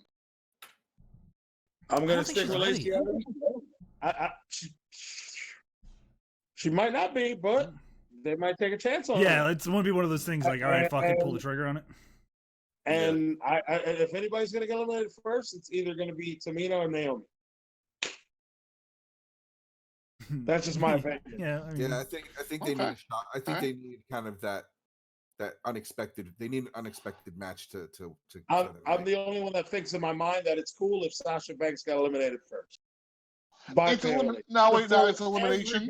I'm going to stick with Lacey Evans. She might not be, but they might take a chance on her. Yeah, it's going to be one of those things like, all right, fucking pull the trigger on it. And if anybody's going to get eliminated first, it's either going to be Tamina or Naomi. That's just my opinion. Yeah, I think they need a shot. I think they need kind of that unexpected. They need an unexpected match to. I'm the only one that thinks in my mind that it's cool if Sasha Banks got eliminated first. It's elimination.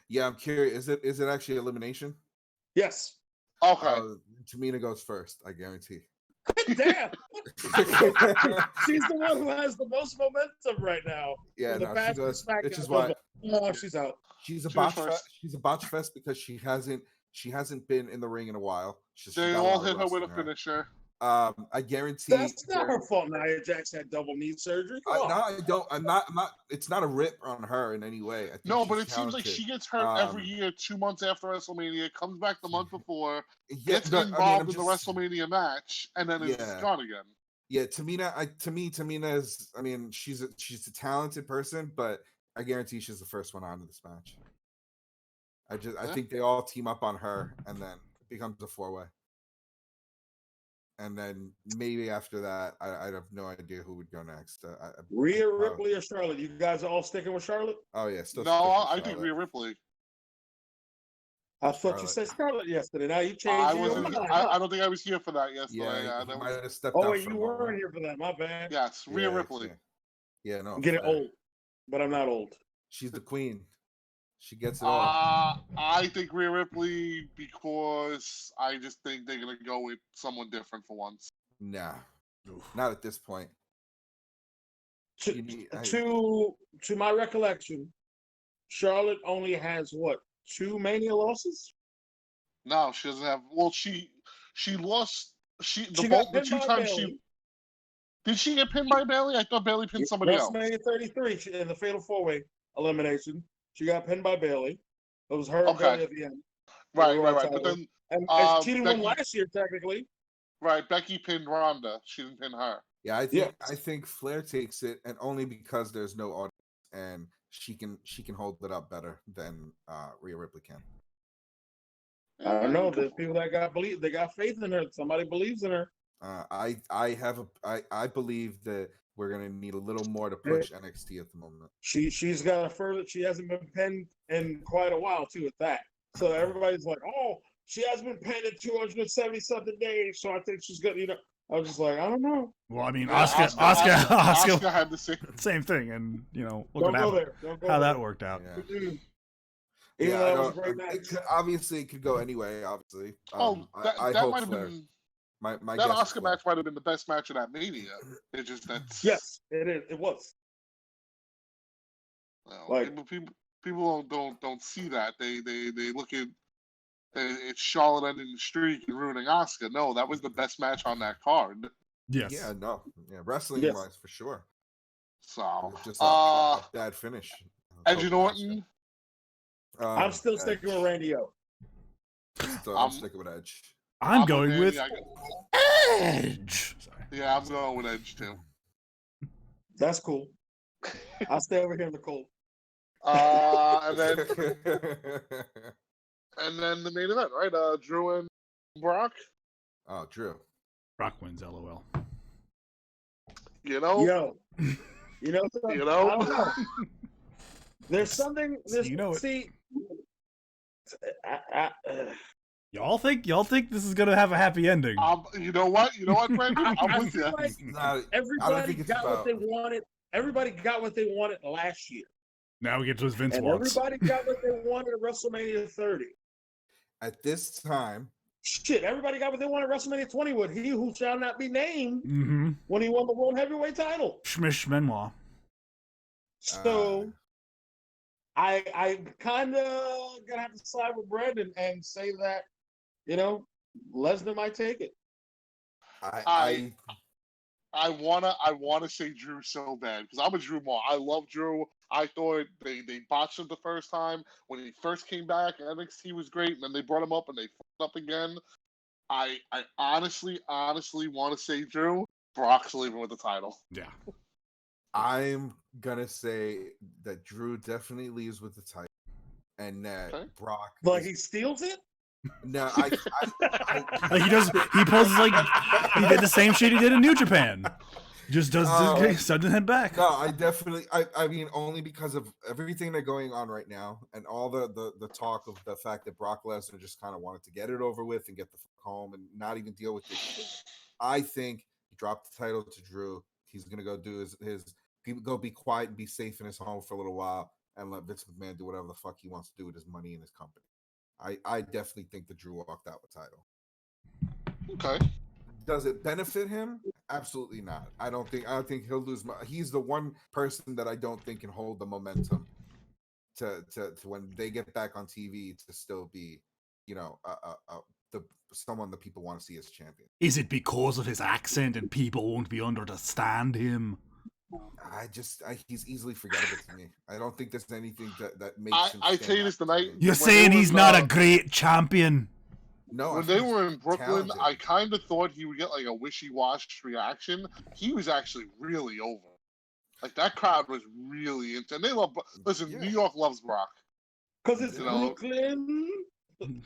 Yeah, I'm curious. Is it actually elimination? Yes. Okay. Tamina goes first. I guarantee. Damn. She's the one who has the most momentum right now. Yeah, no, she does. Which is why. No, she's out. She's a botch fest. She's a botch fest because she hasn't been in the ring in a while. They all hit her with a finisher. I guarantee that's not her fault. Nia Jax had double knee surgery. I don't. I'm not. It's not a rip on her in any way. No, but it seems like she gets hurt every year. 2 months after WrestleMania, comes back the month before, gets involved in the WrestleMania match, and then it's gone again. Yeah, Tamina is. I mean, she's a talented person, but I guarantee she's the first one onto this match. I think they all team up on her, and then it becomes a 4-way. And then maybe after that, I have no idea who would go next. Rhea Ripley or Charlotte? You guys are all sticking with Charlotte? Oh yeah, still. No, I think Rhea Ripley. I thought you said Charlotte yesterday. Now you changed. I don't think I was here for that yesterday. Yeah, that might have stepped out. Oh, you weren't here for that. My bad. Yes, Rhea Ripley. Yeah, no. I'm getting old, but I'm not old. She's the queen. She gets it all. I think Rhea Ripley because I just think they're gonna go with someone different for once. Nah, not at this point. To my recollection, Charlotte only has 2 Mania losses? No, she doesn't have. Well, she lost. She got The pinned two by times Bailey. did she get pinned by Bailey? I thought Bailey pinned somebody else. WrestleMania 33 in the Fatal 4-Way elimination. She got pinned by Bailey. It was her and Bailey at the end. Right. But then and she didn't win Becky, last year technically. right, Becky pinned Ronda. She didn't pin her. Yeah, I think Flair takes it, and only because there's no audience, and she can hold it up better than Rhea Ripley can. I don't know. There's people that they got faith in her. Somebody believes in her. I believe that we're gonna need a little more to push NXT at the moment. She's got a further. She hasn't been pinned in quite a while too. At that, so everybody's like, oh, she hasn't been pinned in 270 something days. So I think she's good. I was just like, I don't know. Well, I mean, Yeah, Asuka had the same thing, and look Don't at go there. Don't go how there. that worked out. Yeah. Even though that was a great match. Obviously, it could go anyway. Obviously, that hope might have Flair. been My that guess Oscar match might have been the best match of that Mania. It just that's Yes, it is. It was. Like people don't see that. They look at it's Charlotte ending the streak and ruining Oscar. No, that was the best match on that card. Yes. Yeah. No. Yeah. Wrestling wise, for sure. So just a bad finish. Edge and Orton. I'm still sticking with Randy O. I'm sticking with Edge. I'm going with Edge. Sorry. Yeah, I'm going with Edge too. That's cool. I'll stay over here in the cold. And then the main event, right? Drew and Brock. Oh, Drew. Brock wins. LOL. You know. Yo. You know. I don't know. There's something. See. Y'all think this is gonna have a happy ending? You know what, Brandon? I'm with you. Like everybody got what they wanted. Everybody got what they wanted last year. Now we get to what Vince and wants. Everybody got what they wanted at WrestleMania 30. At this time, shit, everybody got what they wanted at WrestleMania 20 with he who shall not be named when he won the World Heavyweight title. Schmish Benoit. So I kind of gonna have to side with Brandon and say that Lesnar might take it. I wanna say Drew so bad because I'm a Drew Mall. I love Drew. I thought they botched him the first time when he first came back. NXT was great, and then they brought him up and they fucked up again. I honestly want to say Drew. Brock's leaving with the title. Yeah. I'm gonna say that Drew definitely leaves with the title, and that Brock. Like he steals it. No, like he does. He poses like he did the same shit he did in New Japan. Just does sudden head back. No, I mean only because of everything that's going on right now and all the talk of the fact that Brock Lesnar just kind of wanted to get it over with and get the fuck home and not even deal with this. I think he dropped the title to Drew. He's gonna go do his go be quiet and be safe in his home for a little while and let Vince McMahon do whatever the fuck he wants to do with his money and his company. I definitely think that Drew walked out with the title. Okay. Does it benefit him? Absolutely not. I don't think he'll lose. He's the one person that I don't think can hold the momentum to when they get back on TV to still be, someone that people want to see as champion. Is it because of his accent and people won't be understand him? He's easily forgettable to me. I don't think there's anything that makes him. I tell you this tonight. You're saying he's not a great champion. No, when they were in Brooklyn, talented. I kind of thought he would get like a wishy-washy reaction. He was actually really over. Like that crowd was really into, and they love. Listen, New York loves Brock because it's Brooklyn.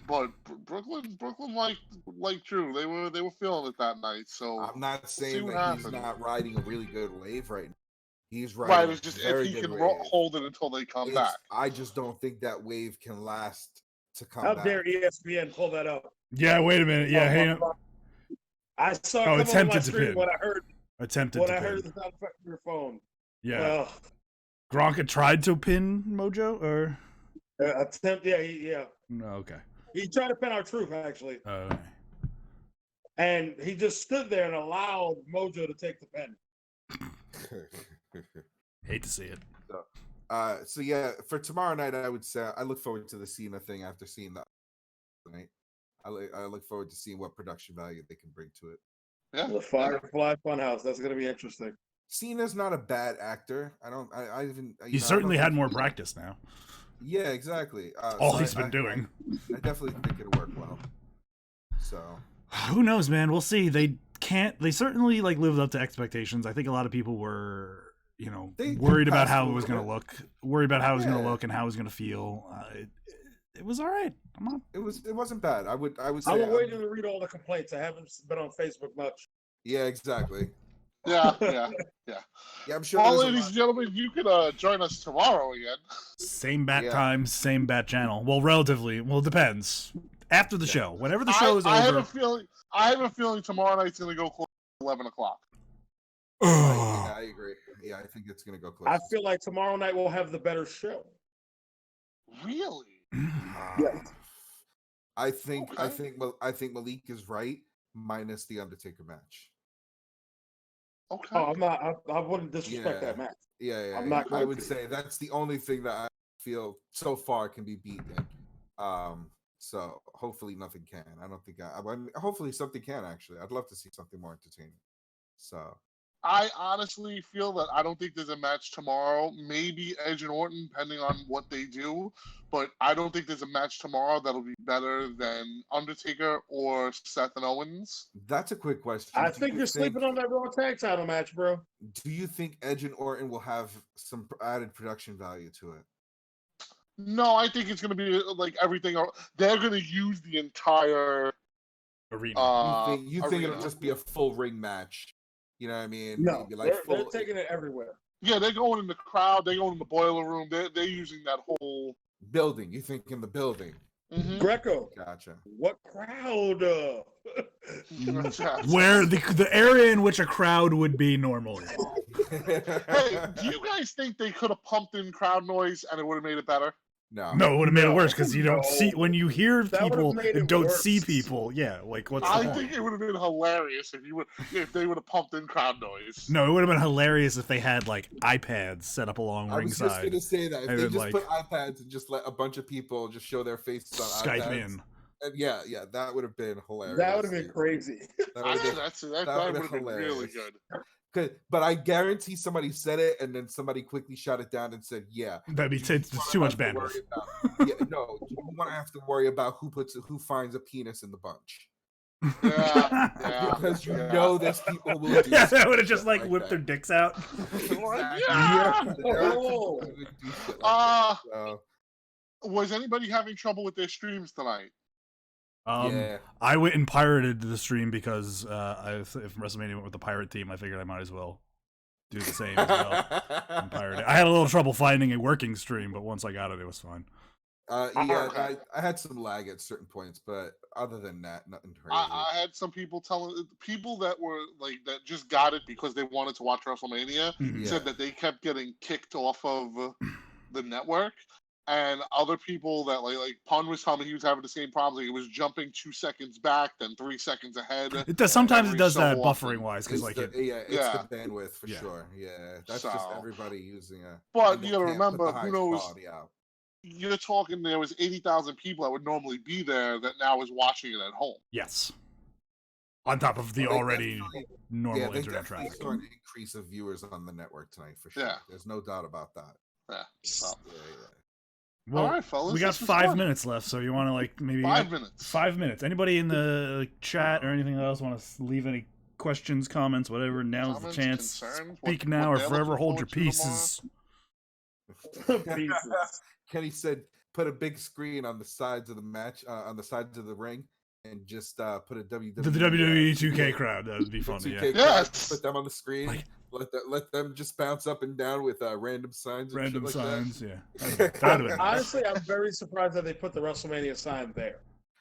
But Brooklyn like Drew. They were feeling it that night. So I'm not saying that he's not riding a really good wave right now. He's right. riding It's just if he can hold it until they come back. I just don't think that wave can last to come How back. dare ESPN pull that up? Yeah, wait a minute. Yeah, hey. I saw it come on my screen when I heard attempted to heard the sound effect on your phone. Yeah. Gronk tried to pin Mojo or attempt. Yeah. No, okay. He tried to pin our truth actually. And he just stood there and allowed Mojo to take the pin. Hate to see it. So yeah, for tomorrow night, I would say I look forward to the Cena thing after seeing that tonight. I look forward to seeing what production value they can bring to it. Yeah. The Firefly Funhouse. That's gonna be interesting. Cena's not a bad actor. I even. He certainly had more practice now. Yeah, exactly. All he's been doing. I definitely think it'll work well. So who knows, man? We'll see. They certainly like lived up to expectations. I think a lot of people were, worried about how it was going to look, and how it was going to feel. It was all right. It wasn't bad. I would say. I'm waiting to read all the complaints. I haven't been on Facebook much. Yeah, exactly. Yeah. I'm sure. Well, ladies and gentlemen, you can join us tomorrow again. Same bat time, same bat channel. Well, relatively. Well, it depends. After the show, whenever the show is over. I have a feeling tomorrow night's going to go close to 11 o'clock. Yeah, I agree. Yeah, I think it's going to go close. I feel like tomorrow night we'll have the better show. Really? Yes. I think Malik is right, minus the Undertaker match. Okay. Oh, I'm not. I wouldn't disrespect that match. Yeah. I'm not. I would say that's the only thing that I feel so far can be beaten. So hopefully nothing can. I don't think I mean, hopefully something can actually. I'd love to see something more entertaining. So I honestly feel that I don't think there's a match tomorrow. Maybe Edge and Orton, depending on what they do. But I don't think there's a match tomorrow that'll be better than Undertaker or Seth and Owens. That's a quick question. I think you're sleeping on that Raw Tag Title match, bro. Do you think Edge and Orton will have some added production value to it? No, I think it's going to be like everything. They're going to use the entire arena. You think it'll just be a full ring match? You know what I mean? No, like they're taking it everywhere. Yeah, they're going in the crowd. They're going in the boiler room. They're using that whole building. You think in the building? Mm-hmm. Greco. Gotcha. What crowd? Where the area in which a crowd would be normally. Hey, do you guys think they could have pumped in crowd noise and it would have made it better? No, it would have made it worse because you don't see when you hear people and don't worse. see people. Yeah, like what's the point? I think it would have been hilarious if they would have pumped in crowd noise. No, it would have been hilarious if they had like iPads set up along ringside. I was just going to say that if they just put iPads and just let a bunch of people just show their faces on Skype iPads, in. And yeah, that would have been hilarious. That would have been crazy. That would have been really good. But I guarantee somebody said it and then somebody quickly shot it down and said, "Yeah, it's too much bandwidth." No, you want to have to worry about who finds a penis in the bunch. Yeah. Because know there's people will do. Yeah, they would have just like whipped their dicks out. Was anybody having trouble with their streams tonight? I went and pirated the stream because if WrestleMania went with the pirate team, I figured I might as well do the same as well. And pirate it. I had a little trouble finding a working stream, but once I got it, it was fine. I had some lag at certain points, but other than that, nothing crazy. I had some people that were like that just got it because they wanted to watch WrestleMania said that they kept getting kicked off of the network. And other people that like Pun was telling me he was having the same problem. He was jumping 2 seconds back, then 3 seconds ahead. It does sometimes. It does that buffering wise because it's the bandwidth for sure. Yeah, that's just everybody using it. But you gotta remember, who knows? You're talking. There was 80,000 people that would normally be there that now is watching it at home. Yes. On top of the already normal internet traffic. Saw an increase of viewers on the network tonight for sure. Yeah. There's no doubt about that. Yeah. So. Well, all right, fellas. We got 5 minutes left, so you want to maybe 5 minutes. 5 minutes. Anybody in the chat or anything else want to leave any questions, comments, whatever? Now's the chance. Concerns, Speak now or forever hold your pieces. Kenny said, "Put a big screen on the sides of the match, on the sides of the ring, and just put a WWE." The WWE 2K crowd. That would be funny. Yeah. Yes. Put them on the screen. Let them just bounce up and down with random signs. Random signs, that. Yeah. Honestly, I'm very surprised that they put the WrestleMania sign there.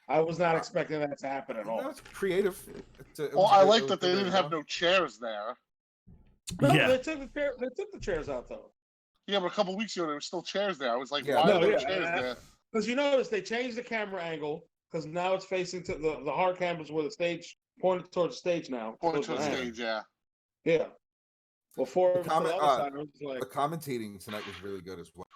I was not expecting that to happen at all. It's creative. I like that they didn't have no chairs there. No, they took the chairs out though. Yeah, but a couple weeks ago there were still chairs there. I was like, why are there chairs there? Because you notice they changed the camera angle because now it's facing to the hard cameras where the stage pointed towards the stage now. Pointed towards the stage, yeah. Yeah. Before the commentating tonight was really good as well.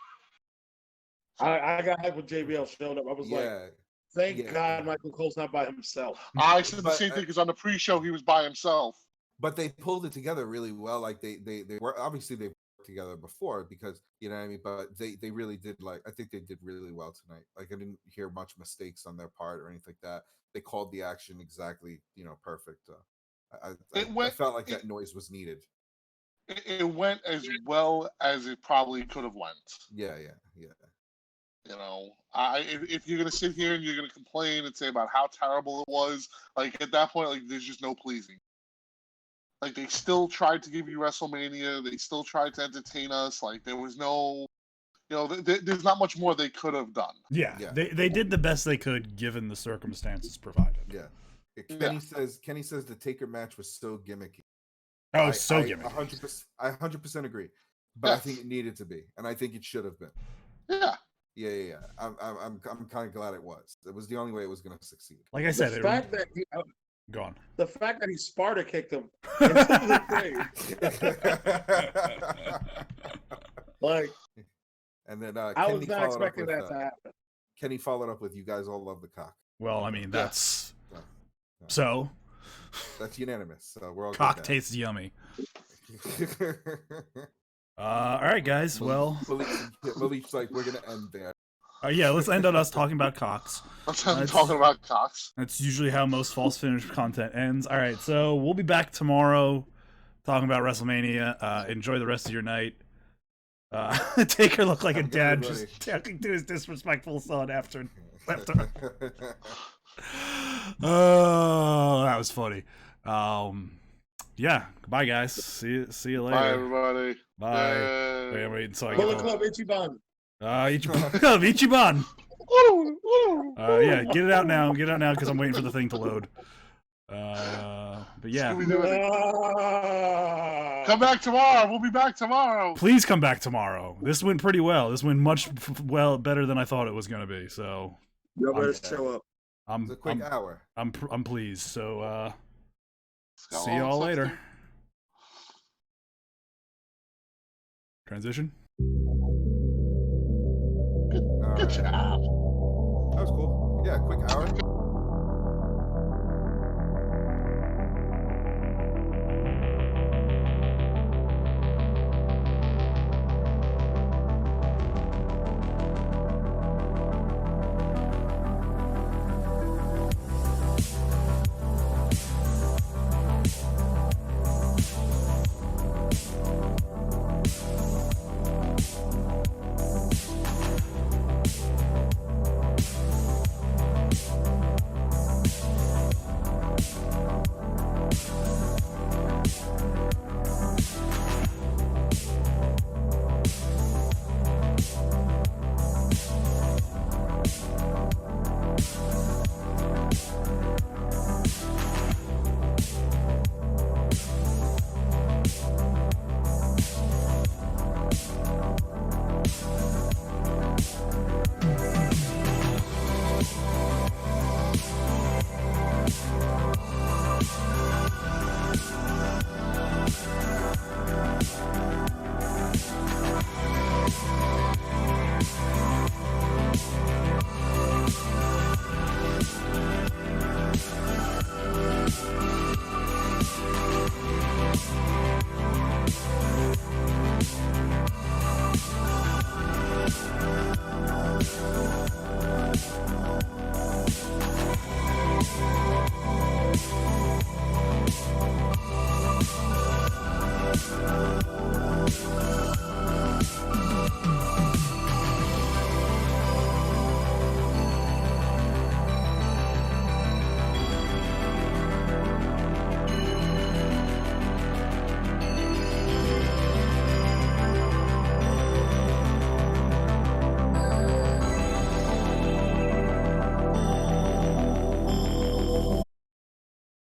I got hyped when JBL showed up. I was like, Thank God Michael Cole's not by himself. I said the same thing because on the pre-show he was by himself. But they pulled it together really well. Like they were obviously they worked together before because you know what I mean. But they really did I think they did really well tonight. Like I didn't hear much mistakes on their part or anything like that. They called the action exactly perfect. I felt like that noise was needed. It went as well as it probably could have went. Yeah. If you're gonna sit here and you're gonna complain and say about how terrible it was, like at that point, like there's just no pleasing. Like they still tried to give you WrestleMania, they still tried to entertain us. Like there was no, there's not much more they could have done. Yeah. They did the best they could given the circumstances provided. Yeah. Kenny says the Taker match was so gimmicky. Oh, so gimmicky. I 100% agree, but I think it needed to be, and I think it should have been. Yeah. Yeah. I'm kind of glad it was. It was the only way it was going to succeed. Like I said, the fact that go on. The fact that he Sparta kicked him into the grave. And then I was not expecting that to happen. Kenny followed up with, "You guys all love the cock." Well, I mean that's so. That's unanimous. So we're all cock tastes yummy. All right, guys. Well, Malief's like, we're gonna end there. Yeah, let's end on us talking about cocks. Talking about cocks. That's usually how most false finish content ends. All right, so we'll be back tomorrow talking about WrestleMania. Enjoy the rest of your night. Taker looked like a dad just talking to his disrespectful son after. Oh, that was funny. Yeah. Goodbye, guys. See you later. Bye, everybody. Bye. Wait until I Bullet Club Ichiban. Ichiban. Yeah, get it out now. Get it out now because I'm waiting for the thing to load. But yeah. Come back tomorrow. We'll be back tomorrow. Please come back tomorrow. This went pretty well. This went much better than I thought it was going to be. So you better show up. It's a quick hour. I'm pleased. So see y'all later. Transition. Good job. That was cool. Yeah, quick hour.